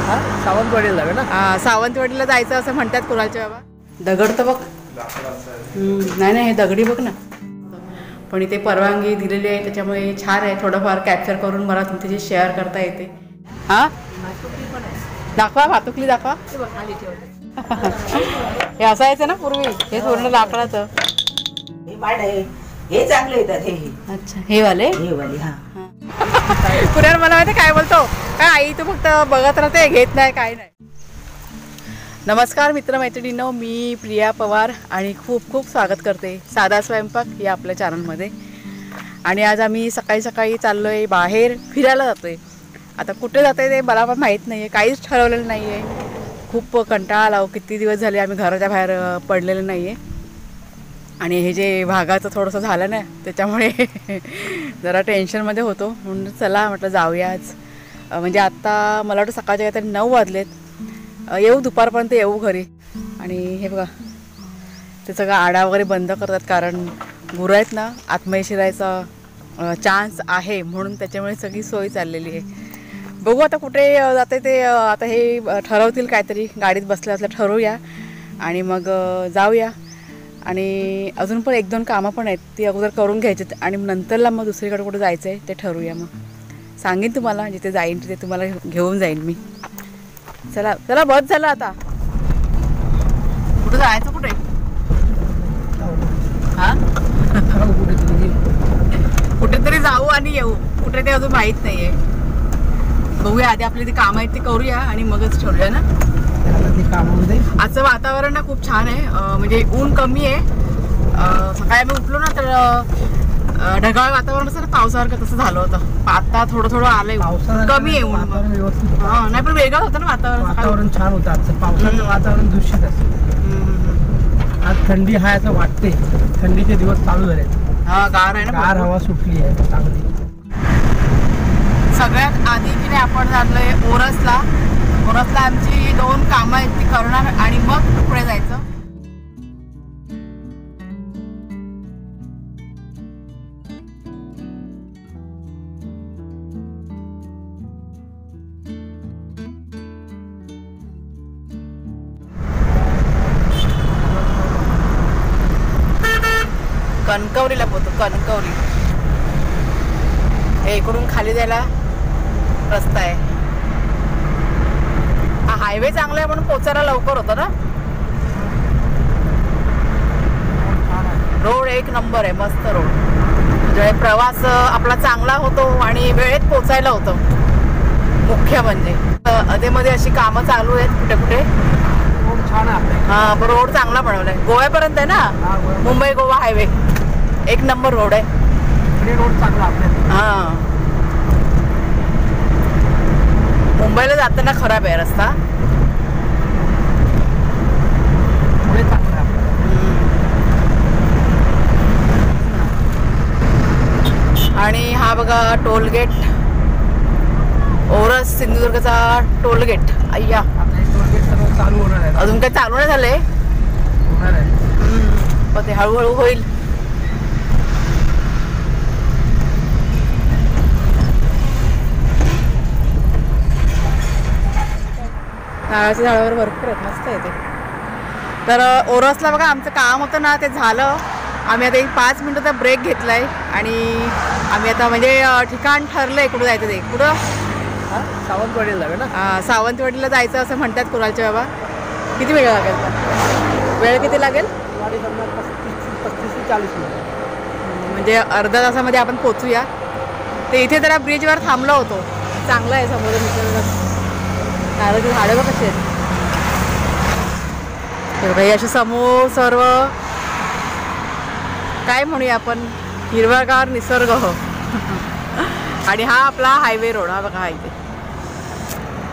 सावंतवाडीला जावे ना. सावंतवाडीला जायचं असं म्हणतात कुणालचे बाबा. दगड तर बघ. नाही नाही, हे दगडी बघ ना. पण इथे परवानगी दिलेली आहे त्याच्यामुळे छान आहे. थोडंफार कॅप्चर करून मला तुमच्याशी शेअर करता येते. हां, दाखवा भातुकली दाखवा. हे असायचं ना पूर्वी, हे पूर्ण लाकडाचं. हे चांगले येतात हे. अच्छा, हे वाले. हा. पुण्याला मला माहिती काय बोलतो काय, आई तू फक्त बघत राहते, घेत नाही काय नाही. नमस्कार मित्रमैत्रिणींनो, मी प्रिया पवार आणि खूप खूप स्वागत करते साधा स्वयंपाक या आपल्या चॅनलमध्ये. आणि आज आम्ही सकाळी सकाळी चाललो आहे बाहेर फिरायला जातो आहे. आता कुठे जातो आहे ते मला पण माहीत नाही आहे, काहीच ठरवलेलं नाही आहे. खूप कंटाळा आला, किती दिवस झाले आम्ही घराच्या बाहेर पडलेलं नाही आहे. आणि हे जे भागाचं थोडंसं झालं ना त्याच्यामुळे जरा टेन्शनमध्ये होतो. म्हणून चला म्हटलं जाऊया आज. म्हणजे आत्ता मला वाटतं सकाळच्या काहीतरी 9 वाजलेत. येऊ दुपारपर्यंत येऊ घरी. आणि हे बघा ते सगळं आडा वगैरे बंद करतात, कारण गुरं आहेत ना, आतमध्ये शिरायचा चान्स आहे म्हणून त्याच्यामुळे सगळी सोय चाललेली आहे. बघू आता कुठे जाते ते. आता हे ठरवतील काहीतरी, गाडीत बसल्या बसल्या ठरवूया आणि मग जाऊया. आणि अजून पण 1-2 कामं पण आहेत, ती अगोदर करून घ्यायची आणि नंतरला मग दुसरीकडे कुठे जायचं आहे ते ठरवूया. मग सांगेन तुम्हाला, जिथे जाईन तिथे तुम्हाला घेऊन जाईन मी. चला चला, बस झालं आता. कुठं जायचं, कुठे? हां, कुठेतरी जाऊ आणि येऊ. कुठे ते अजून माहीत नाही आहे. बघूया, आधी आपली ती कामं आहेत ती करूया आणि मगच ठरवूया ना. आजचं वातावरण ना खूप छान आहे. म्हणजे ऊन कमी आहे. सकाळी आम्ही उठलो ना तर ढगाळ वातावरण असं ना, पावसासारखं तसं झालं होतं. आता थोडं थोडं आलंय, कमी आहे ऊन. हां, नाही पण वेगळं होतं ना वातावरण छान होतं आजचं. पावसाचं वातावरण दूषित असतं. आज थंडी आहे असं वाटते. थंडीचे दिवस चालू झाले. हा, गार आहे ना, गार हवा सुटली आहे चांगली. सगळ्यात आधी की नाही आपण जातलोय ओरसला. ओरसला आमची 2 कामं आहेत ती करणार आणि मग पुढे जायचं. कणकवलीला पोहतो, कणकवली. हे इकडून खाली जायला रस्ता आहे. हा हायवे चांगला आहे म्हणून पोचायला लवकर होतं ना. रोड 1 नंबर आहे, मस्त रोड. म्हणजे प्रवास आपला चांगला होतो आणि वेळेत पोचायला होतं. मुख्य म्हणजे अधेमध्ये अशी कामं चालू आहेत कुठे कुठे. रोड छान आहे. हां, रोड चांगला बनवलाय. गोव्यापर्यंत आहे ना, Mumbai Goa highway 1 number road आहे. रोड चांगला आपल्या. हां, मुंबईला जाताना खराब आहे रस्ता. पुढे चांगला. आणि हा बघा टोलगेट, ओरस सिंधुदुर्गचा टोलगेट. अय्या, आता हे टोलगेट सर्व चालू होणार आहे. अजून काही चालू नाही झालंय, होणार आहे. पण ते हळूहळू होईल. नारळाच्या झाडावर भरपूर आहेत, मस्त आहे ते. तर ओरसला बघा आमचं काम होतं ना ते झालं. आम्ही आता 5 मिनिटाचा ब्रेक घेतला आहे आणि आम्ही आता म्हणजे ठिकाण ठरलं आहे कुठं जायचं ते. कुठं? सावंतवाडीला जावे ना. सावंतवाडीला जायचं असं म्हणतात कुणालचे बाबा. किती वेळ लागेल तर? वेळ किती लागेल? 35 ते 40 मिनिट. म्हणजे अर्धा तासामध्ये आपण पोचूया. ते इथे जरा ब्रिजवर थांबलो होतो. चांगलं आहे समोर निसर्ग. नारळाची झाडं बघ कशी आहेत. तर भाई असे समोर सर्व काय म्हणूया आपण, हिरवागार निसर्ग हो. आणि हा आपला हायवे रोड. हा बघा हा इथे.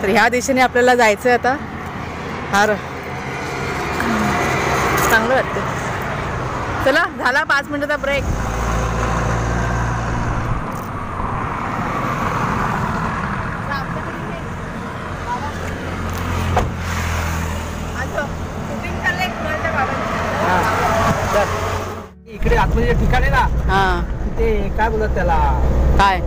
तर ह्या दिशेने आपल्याला जायचं आहे आता. फार चांगलं वाटतं. चला, झाला 5 मिनिटाचा ब्रेक. इकडे आतमध्ये जे ठिकाण आहे ना, हां, ते काय बोलतात त्याला, काय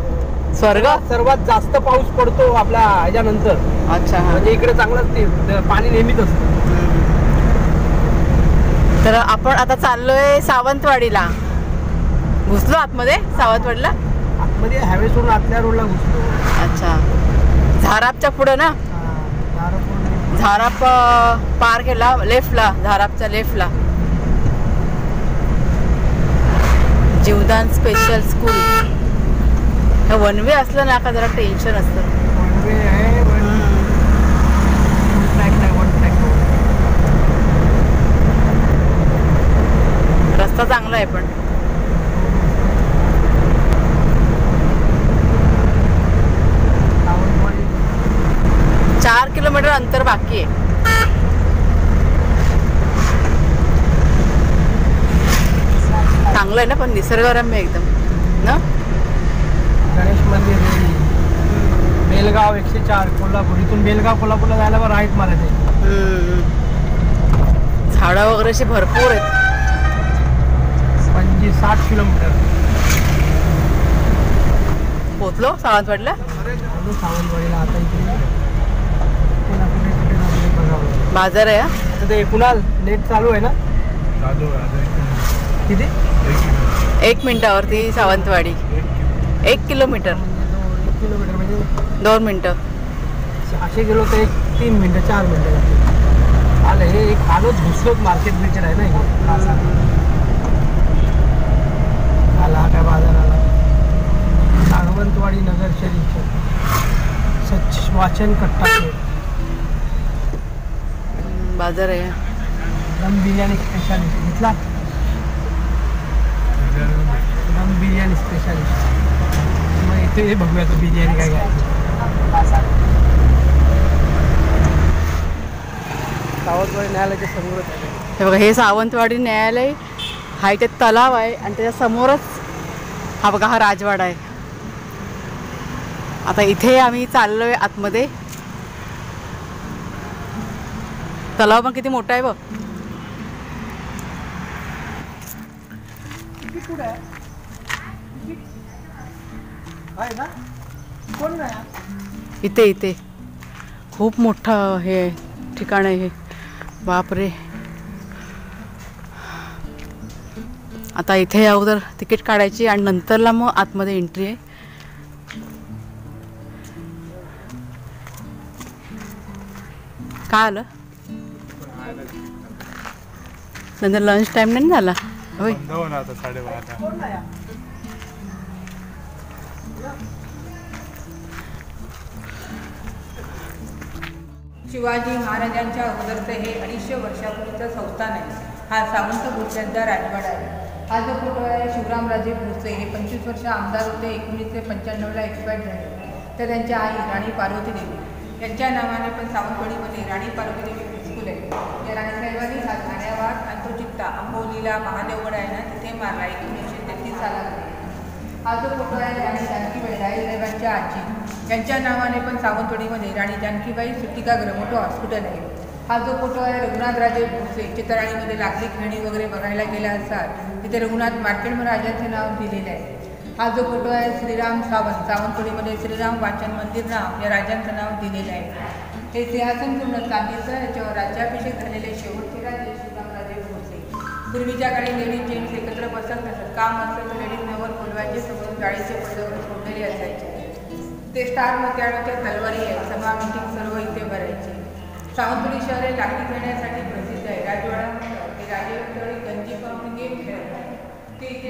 स्वर्ग. सर्वात जास्त पाऊस पडतो आपल्या ह्याच्यानंतर. अच्छा. म्हणजे इकडे चांगलंच ते पाणी नेहमीच असतं. तर आपण आता चाललोय सावंतवाडीला. घुसलो आतमध्ये सावंतवाडीला. आतमध्ये हायवे सोडून आतल्या रोडला घुसलो. अच्छा. झारापच्या पुढे ना. झाराप पार केला लेफ्टला. झारापच्या लेफ्टला जीवदान स्पेशल स्कूल. हे वन वे असलं ना का जरा टेन्शन असतं. वन वे आहे. One track. रस्ता चांगला आहे पण. सावंतवाडी 4 किलोमीटर अंतर बाकी आहे. चांगलं आहे ना पण निसर्गरम्य एकदम ना. गणेश मंदिर, बेलगाव 104 कोल्हापूर. इथून बेलगाव कोल्हापूरला जायला बरं राईट मारायचं. झाडं वगैरे अशी भरपूर आहेत. 60 किलोमीटर पोचलो सावंतवाडीला. सावंतवाडीला आता इथे बाजार आहे. आता ते कुणाल नेट चालू आहे ना. किती? 1 मिनिटावरती सावंतवाडी. 1 किलोमीटर. 1 किलोमीटर म्हणजे 2 मिनिटं. असे गेलो तर 3 मिनिटं 4 मिनिटं लागतील. आलं हे एक आलोच घुसलोच. मार्केट बिर्केट आहे ना इकडे. आला काय बाजार आला. सावंतवाडी नगर शरीफ सच वाचन कट्टा बाजार आहे. दम बिर्याणी स्पेशालिस्ट घेतला. दम बिर्याणी स्पेशालिस्ट. मग इथे बघूया तो बिर्याणी काय घ्यायची. सावंतवाडी न्यायालयाच्या समोरच आहे. हे बघा हे सावंतवाडी न्यायालय हा इथे तलाव आहे आणि त्याच्यासमोरच हा बघा हा राजवाडा आहे. आता इथे आम्ही चाललोय आतमध्ये. तलाव पण किती मोठा आहे बघ. इथे इथे खूप मोठं हे ठिकाण आहे हे. बापरे. आता इथे अगोदर तिकीट काढायची आणि नंतरला मग आतमध्ये एंट्री आहे. काय आलं नंतर लंच टाइम नाही झाला होय. शिवाजी महाराजांच्या अगोदरचं हे 250 वर्षापूर्वीचं संस्थान आहे. हा सावंत भोसल्यांचा राजवाडा आहे. हा जो फोटो आहे शिवरामराजे भोसले हे 25 वर्ष आमदार होते. 1995ला एक्सपायर झाले. तर त्यांच्या आई राणी पार्वती देवी यांच्या नावाने पण सावंतवाडीमध्ये राणी पार्वती देवी स्कूल आहे. या राणीसाहेबांनी हा ठाण्यावाड आणि तो चित्ता अंबोलीला महादेवगड आहे ना तिथे मारला 1933 सालामध्ये. हा जो फोटो आहे राणी जानकीबाई रायसाहेबांच्या आजी यांच्या नावाने पण सावंतवाडीमध्ये राणी जानकीबाई सुट्टिकागृह मोठं हॉस्पिटल आहे. हा जो फोटो आहे रघुनाथराजे भोसले चितराणीमध्ये लाकडी खेळणी वगैरे बघायला गेला असतात तिथे रघुनाथ मार्केट महाराजांचे नाव दिलेलं आहे. हा जो फोटो आहे श्रीराम सावंत सावंतवाडीमध्ये श्रीराम वाचन मंदिर नाव या राजांचं नाव दिलेलं आहे. हे सिंहासन पूर्ण चांदीचं याच्यावर राज्याभिषेक झालेले शेवटचे राजे शिवरामराजे भोसले. पूर्वीच्या काळी लेडीज जेंट्स एकत्र बसत नसत. काम असलं तर लेडीज नवर बोलवायचे समोरून गाडीचे पडद्यावर सोडलेले असायचे. ते स्टार मोत्याच्या तलवारी आहे. सभा मीटिंग सर्व इथे भरायचे. सावंतवाडी शहर हे लाकडी खेळण्यासाठी प्रसिद्ध आहे. राजवाडा हे राजेवंतवाडी गंजी पाहून गेम खेळतात ते इथे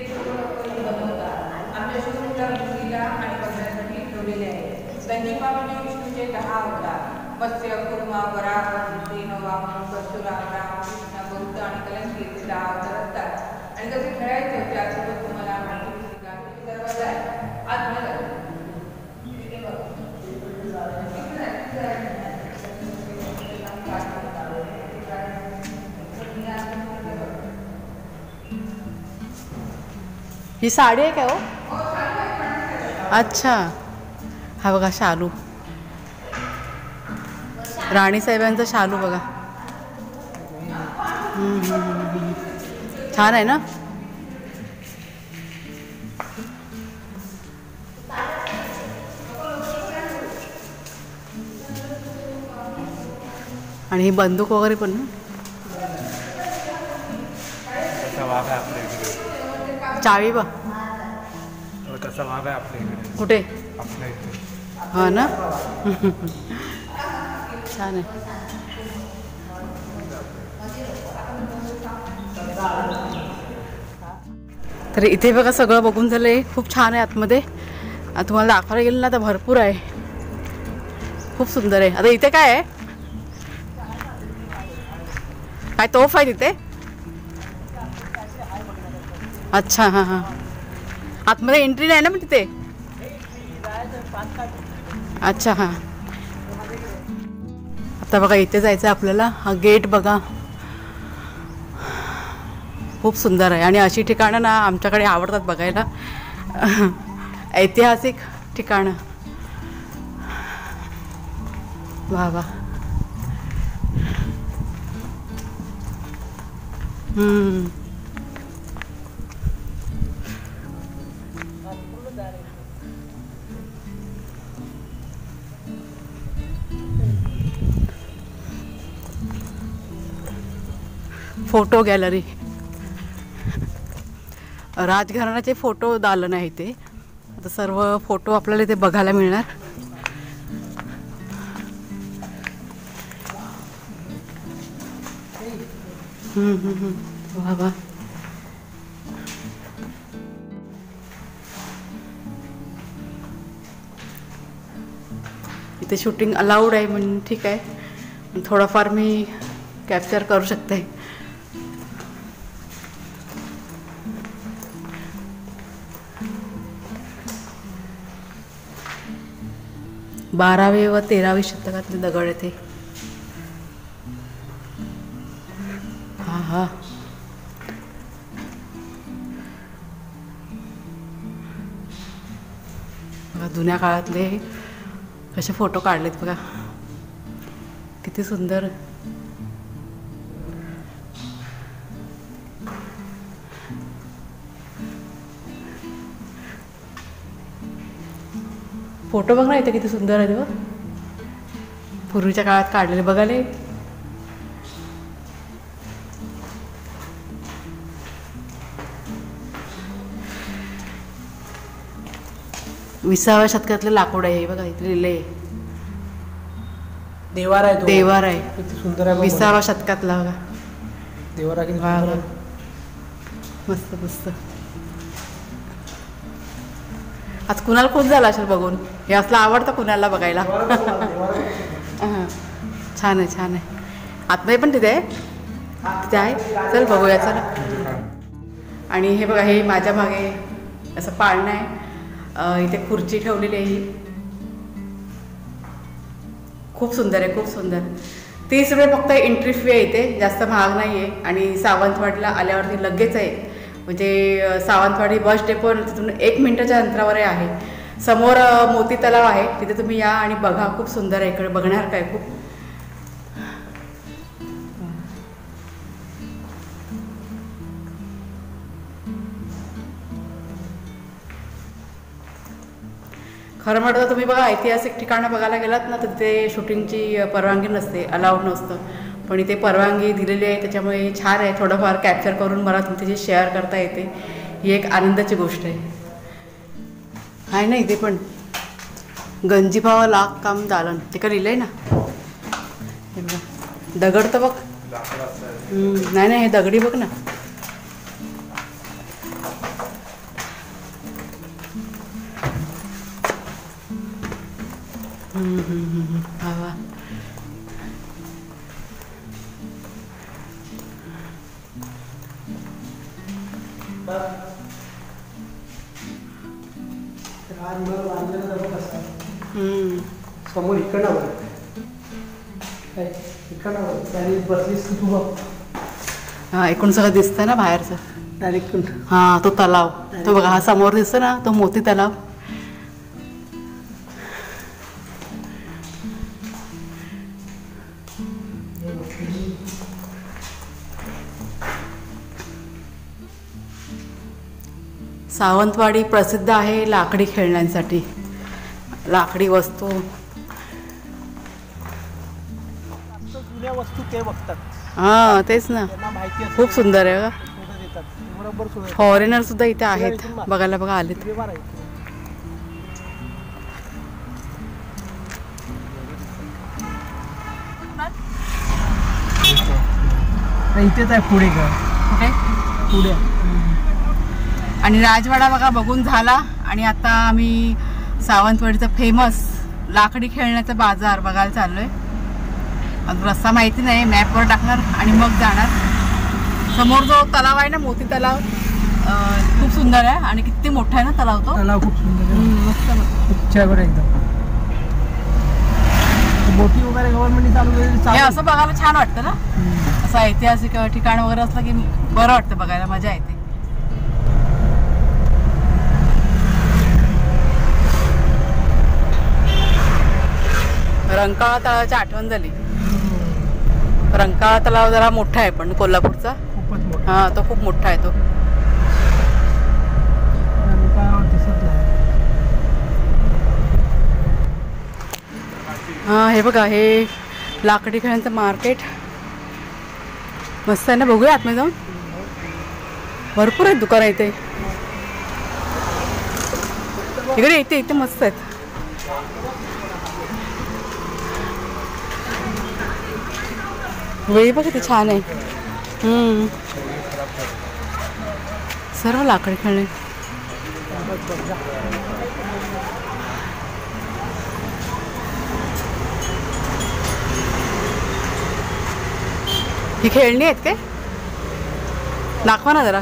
बनवतात. आमच्या शिवला मुलीला आणि बघण्यासाठी ठेवलेले आहे. गंजी पाहून विष्णूचे 10 अवतार मत्स्य कुर्मा वराह श्रीन वामन परशुराम राम कृष्ण बौद्ध आणि कलंकी 10 अवतार असतात. आणि कसे खेळायचे त्यासोबत तुम्हाला माहिती दरवाजा आहे आत ही साडी आहे काय हो. अच्छा. हा बघा शालू राणीसाहेबांचा शालू बघा. छान आहे ना. आणि ही बंदूक वगैरे पण ना. तसा वाघ आहे आपल्या इकडे. चावी बा तसा वाघ आहे आपल्या इकडे. कुठे? आपल्या इकडे. हा ना. छान आहे. तर इथे बघा सगळं बघून झालंय. खूप छान आहे आतमध्ये. तुम्हाला दाखवायला गेलं ना तर भरपूर आहे. खूप सुंदर आहे. आता इथे काय आहे? काय तोफ आहे तिथे? अच्छा हां हां. आतमध्ये एंट्री नाही ना मग तिथे? अच्छा हां. आता बघा इथे जायचं आपल्याला. हा गेट बघा खूप सुंदर आहे. आणि अशी ठिकाणं ना आमच्याकडे आवडतात बघायला. ऐतिहासिक ठिकाणं. वा वा. Photo gallery. राजघराण्याचे फोटो दालन आहे ते. आता सर्व फोटो आपल्याला इथे बघायला मिळणार. वा वा. इथे शूटिंग अलाउड आहे म्हणून ठीक आहे. थोडंफार मी कॅप्चर करू शकते. 12वे व 13वे शतकातले दगड आहेत ते. हा हा. बघा जुन्या काळातले कसे फोटो काढलेत बघा. किती सुंदर. फोटो बघ ना इथे किती सुंदर आहे. बघ पूर्वीच्या काळात काढलेले बघायला. विसाव्या शतकातले लाकूड आहे बघा. इथे लिहिले देवार आहे. देवार आहे. किती सुंदर आहे. 20व्या शतकातला बघा देवार आहे. वा वा. मस्त मस्त. आज कुणाला खूप झाला असेल बघून. हे असलं आवडतं कुणाला बघायला. हां छान आहे छान आहे. आतमध्ये पण तिथे आहे. तिथे आहे. चल बघूया चला. आणि हे बघा हे माझ्या मागे असं पाळणं आहे. इथे खुर्ची ठेवलेली आहे. ही खूप सुंदर आहे. खूप सुंदर. 30 रुपये फक्त एंट्री फी आहे इथे. जास्त महाग नाही आहे. आणि सावंतवाडीला आल्यावरती लगेच आहे. म्हणजे सावंतवाडी बस डेपो तिथून 1 मिनिटाच्या अंतरावर आहे. समोर मोती तलाव आहे. तिथे तुम्ही या आणि बघा. खूप सुंदर आहे. इकडे बघण्यासारखं आहे खूप. खरं म्हटलं तर तुम्ही बघा ऐतिहासिक ठिकाणं बघायला गेलात ना तर तिथे शूटिंगची परवानगी नसते. अलाउड नसतं. पण इथे परवानगी दिलेली आहे. त्याच्यामुळे छान आहे. थोडंफार कॅप्चर करून मला तुमच्याशी शेअर करता येते. ही एक आनंदाची गोष्ट आहे ना. इथे पण गंजीभाव लाख काम दालन ते का लिहिलंय ना. हे बघा दगड तर बघ. नाही नाही हे दगडी बघ ना. वा वा. समोर इकडनं बसलीस तू बघ. हा एकूण सगळं दिसतं ना बाहेरचं. डायरेक्ट हा तो तलाव तो बघा. हा समोर दिसतो ना तो मोती तलाव. सावंतवाडी प्रसिद्ध आहे लाकडी खेळण्यांसाठी. लाकडी वस्तू. फक्त जुन्या वस्तू ते बघतात, हां तेच ना, त्यांना माहिती असते खूप सुंदर आहे बघा. कुठं देतात. बरोबर सोय फॉरेनर सुद्धा इथे आहेत बघायला बघा आलेत. इथेच आहे पुढे का कुठे पुढे. आणि राजवाडा बघा बघून झाला आणि आता आम्ही सावंतवाडीचा फेमस लाकडी खेळण्याचा बाजार बघायला चाललोय. अजून रस्ता माहिती नाही, मॅपवर टाकणार आणि मग जाणार. समोर जो तलाव आहे ना, मोती तलाव, खूप सुंदर आहे आणि किती मोठा आहे ना तलाव तो. तलाव खूप सुंदर आहे. मस्त मस्त. इच्छा आहे बरं एकदम. बोटी वगैरे गव्हर्नमेंटने चालू केली. हे असं बघायला छान वाटतं ना, असं ऐतिहासिक ठिकाण वगैरे असलं की बरं वाटतं बघायला, मजा येते. रंकाळा तलावाची आठवण झाली. रंकाळा तलाव जरा मोठा आहे पण कोल्हापूरचा. खूपच मोठा. हा तो खूप मोठा आहे तो. दिसत नाही. हा हे बघा, हे लाकडी खेळण्यांचं मार्केट मस्त आहे ना. बघूया आतमध्ये जाऊन. भरपूर आहेत दुकानं इथे. इकडे इथे इथे मस्त आहेत. वेळी बघ किती छान आहे. सर्व लाकडी खेळणे. ही खेळणी आहेत काय? दाखवा ना जरा.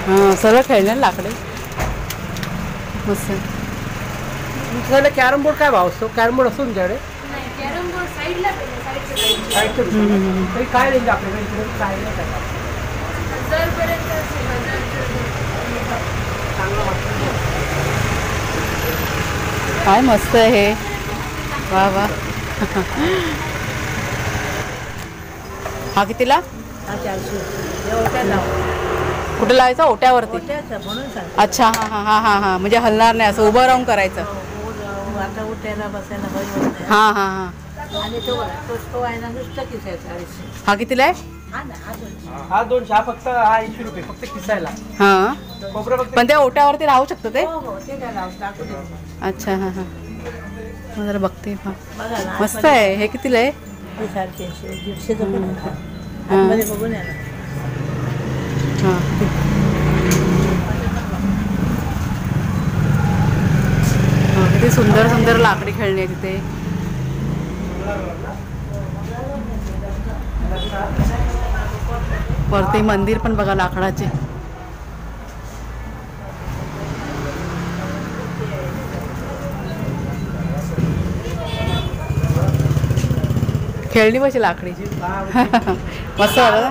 हां सर्व खेळणे लाकडे मस्त. तुमच्याकडे कॅरम बोर्ड काय भाव असतो? कॅरम बोर्ड असतो तुमच्याकडे? तरी काय रेंज आपल्याकडे इकडे काय नाही काय? काय मस्त आहे हे. वा वा. हा कितीला? कुठे लावायचा? ओट्यावरती. अच्छा हां हां हां हां हां म्हणजे हलणार नाही, असं उभं राहून करायचं. हां हां हां. हा कितीला आहे? हा 200. हा फक्त 80 रुपये फक्त किसायला. हां कोपरा फक्त. पण त्या ओट्यावरती राहू शकतं ते? अच्छा हां हां. मग जरा बघते. हां मस्त आहे. हे कितीला आहे? हां किती सुंदर सुंदर लाकडी खेळणी आहे तिथे. वरती मंदिर पण बघा लाकडाचे. खेळणी कशी लाकडीची मस्त वाटत.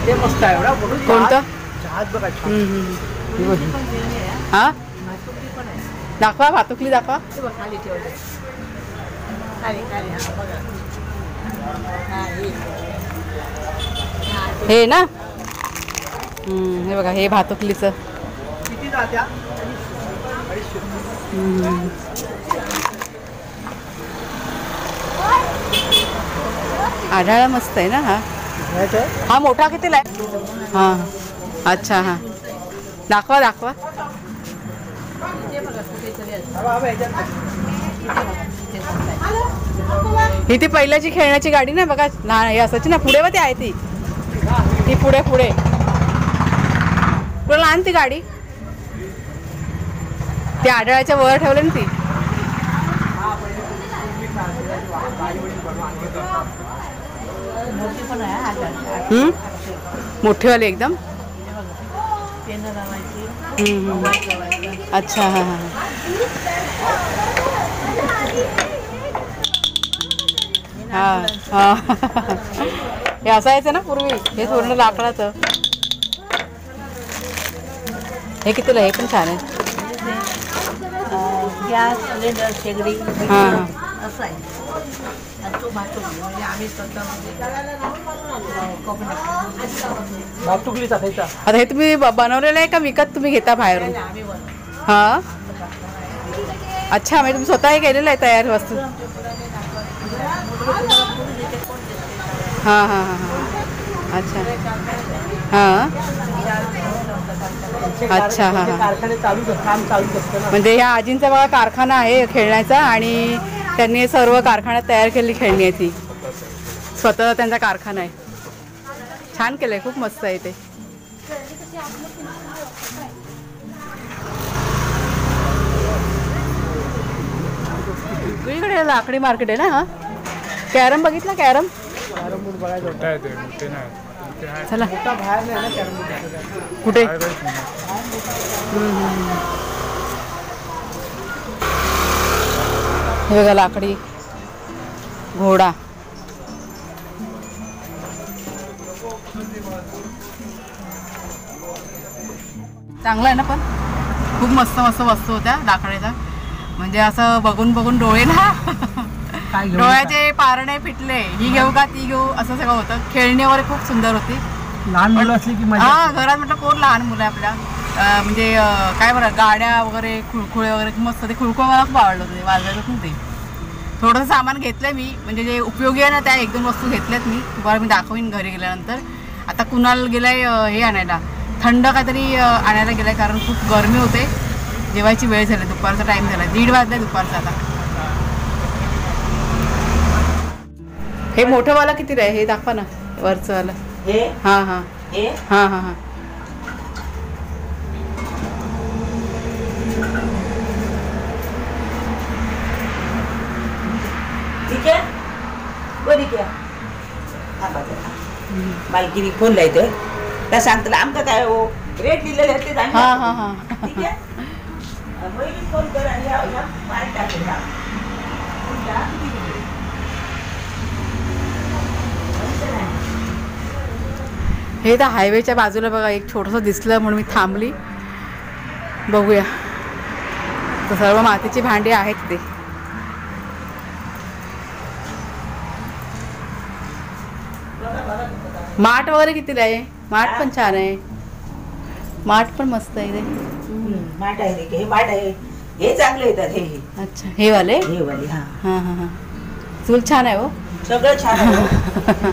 ते मस्त आहे. एवढा कोणतं? जहाज बघा. हा दाखवा, भातुकली दाखवा. हे ना, हे बघा हे भातुकलीचं. किती जात्या? आढाळा मस्त आहे ना. हा हा मोठा कितीला आहे? हां अच्छा हां दाखवा दाखवा. ही ती पहिल्याची खेळण्याची गाडी ना बघा, लहान हे असायची ना पुढे. व ती आहे ती पुढे पुढे पुढे लहान ती गाडी. ती आढळाच्या वर ठेवले ना ती. मोठीवाली एकदम. अच्छा हां हां. हां हां हे असायचं ना पूर्वी. हे पूर्ण लाकडाचं. हे कितीला? हे पण छान आहे. गॅस सिलेंडर शेगडी. हां हां असं आहे. आणि तो भातुकली म्हणजे आम्ही स्वतः कोकणात भातुकली टाकायचा. आता हे तुम्ही बनवलेलं आहे का विकत तुम्ही घेता बाहेरून? आम्ही बनवतो. हां, अच्छा, म्हणजे तुम्ही स्वतः हे केलेलं आहे तयार वस्तू? हां हां हां हां, अच्छा हां, अच्छा हां हां. कारखाने काम चालूच असतं ना. म्हणजे ह्या आजींचा बघा कारखाना आहे खेळण्याचा आणि त्यांनी सर्व कारखान्यात तयार केलेली खेळणी आहे ती. स्वतः त्यांचा कारखाना आहे. छान केलं आहे, खूप मस्त आहे ते. इकडे लाकडी मार्केट आहे ना. हा, कॅरम बघितला? कॅरम बोर्ड बघायचं होतं. चला. मोठा बाहेर नाही ना कॅरम बोर्ड. कुठे? हे बघा लाकडी घोडा. चांगला आहे ना, पण खूप मस्त मस्त वस्तू होत्या लाकडाच्या. म्हणजे असं बघून बघून डोळे ना डोळ्याचे पारणे फिटले. ही घेऊ का ती घेऊ असं सगळं होतं. खेळणी वगैरे खूप सुंदर होती. लहान मुलं असली की मजा. हा, घरात म्हटलं कोण लहान मुलं आहे आपल्या. म्हणजे काय बरं, गाड्या वगैरे खुळखुळे वगैरे मस्त. ते खुळखुळ मला खूप आवडलं होतं, ते वाजवायचं खूप. ते थोडंसं सामान घेतलंय मी, म्हणजे जे उपयोगी आहे ना त्या 1-2 वस्तू घेतल्यात मी. तुम्हाला मी दाखवीन घरी गेल्यानंतर. आता कुणाल गेलाय हे आणायला, थंड काहीतरी आणायला गेलाय, कारण खूप गरमी होते. जेवायची वेळ झाली, दुपारचा टाईम झाला, 1:30 वाजला दुपारचा. आता हे मोठंवाला किती आहे हे दाखवा ना, वरचंवाला. हां हां हां हां हां. ठीक आहे, बरी क्या मालकीनी फोन लायतोय त्या सांगतलं आमचं काय हो रेट लिहिलेले ते सांग. हां हां हां. ठीक आहे, बहिणी फोन कर आणि या मार्क टाकेल. हे तर हायवेच्या बाजूला बघा एक छोटंसं दिसलं म्हणून मी थांबली. बघूया. तर सर्व मातीची भांडी आहेत ते. माठ वगैरे कितीला आहे? माठ पण छान आहे. माठ पण मस्त आहे ते. माठ आहे हे माठ आहे, हे चांगले येतात हे. अच्छा, हे वाले. हे वाले. हां हां हां हां. चूल छान आहे हो, सगळं छान आहे.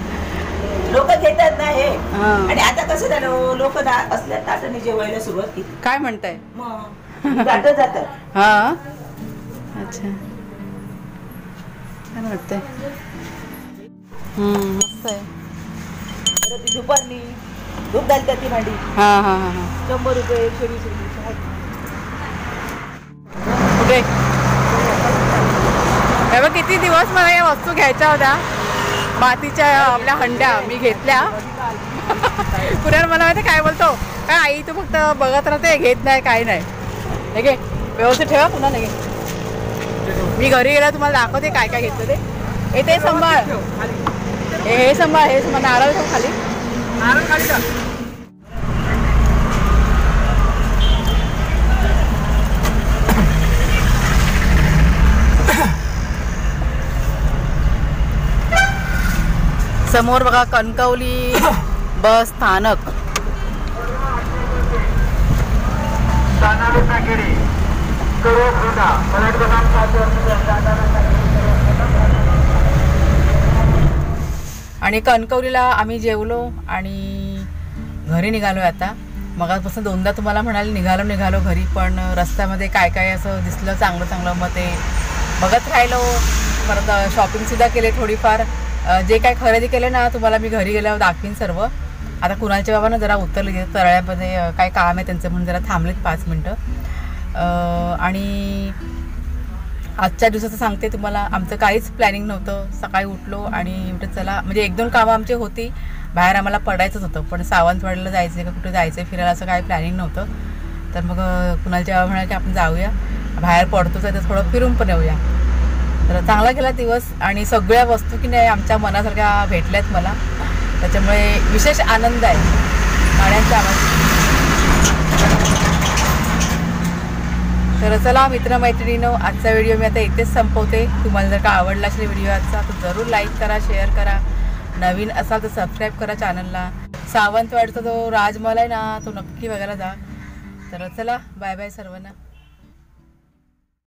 लोक घेतात ना हे. आणि आता कसं झालं, लोक असल्या ताटाने जेवायला सुरुवात केली. काय म्हणताय? मग ताटं जातात. हां, अच्छा, छान वाटतंय. मस्त आहे. परत ती दुपारनी धूप घालतात ती भांडी. हां हां हां हां. 100 रुपये 120 रुपये. कुठे? हे बघ, किती दिवस मला या वस्तू घ्यायच्या होत्या. मातीच्या आपल्या हंड्या मी घेतल्या. पुण्याला मला माहिती काय बोलतो, काय आई तू फक्त बघत राहते, घेत नाही काही नाही. हे घे, व्यवस्थित ठेवा. पुन्हा नाही घे. मी घरी गेला तुम्हाला दाखवते काय काय घेतलं ते. ते सांभाळ, हे सांभाळ, हे सांभाळ. नारळ ठेव खाली. नारळ खाली का? समोर बघा कणकवली बस स्थानक. आणि कणकवलीला आम्ही जेवलो आणि घरी निघालो. आता मगापासून 2दा तुम्हाला म्हणाले निघालो घरी, पण रस्त्यामध्ये काय काय असं दिसलं चांगलं चांगलं, मग ते बघत राहिलो. परत शॉपिंगसुद्धा केले थोडीफार. जे काय खरेदी केले ना तुम्हाला मी घरी गेल्यावर दाखवीन सर्व. आता कुणालच्या बाबांना जरा उतरले तळ्यामध्ये काय काम आहे त्यांचं म्हणून जरा थांबलेत 5 मिनटं. आणि आजच्या दिवसाचं सांगते तुम्हाला, आमचं काहीच प्लॅनिंग नव्हतं. सकाळी उठलो आणि म्हटलं चला, म्हणजे 1-2 कामं आमची होती, बाहेर आम्हाला पडायचंच होतं, पण सावंतवाडीला जायचं का कुठे जायचं फिरायला असं काही प्लॅनिंग नव्हतं. तर मग कुणालच्या बाबा म्हणाले की आपण जाऊया, बाहेर पडतोच आहे तर थोडं फिरून पण येऊया. तर चांगला गेला दिवस आणि सगळ्या वस्तू की नाही आमच्या मनासारख्या भेटल्यात मला. त्याच्यामुळे विशेष आनंद आहे. गाड्यांचा आवाज तर चला मित्रमैत्रिणींनो, आजचा व्हिडिओ मी आता इथेच संपवते. तुम्हाला जर का आवडला असेल व्हिडिओ आजचा तर जरूर लाईक करा, शेअर करा. नवीन असाल तर सबस्क्राईब करा चॅनलला. सावंतवाडचा जो राजमहल आहे ना तो नक्की बघायला जा. तर चला बाय बाय सर्वांना.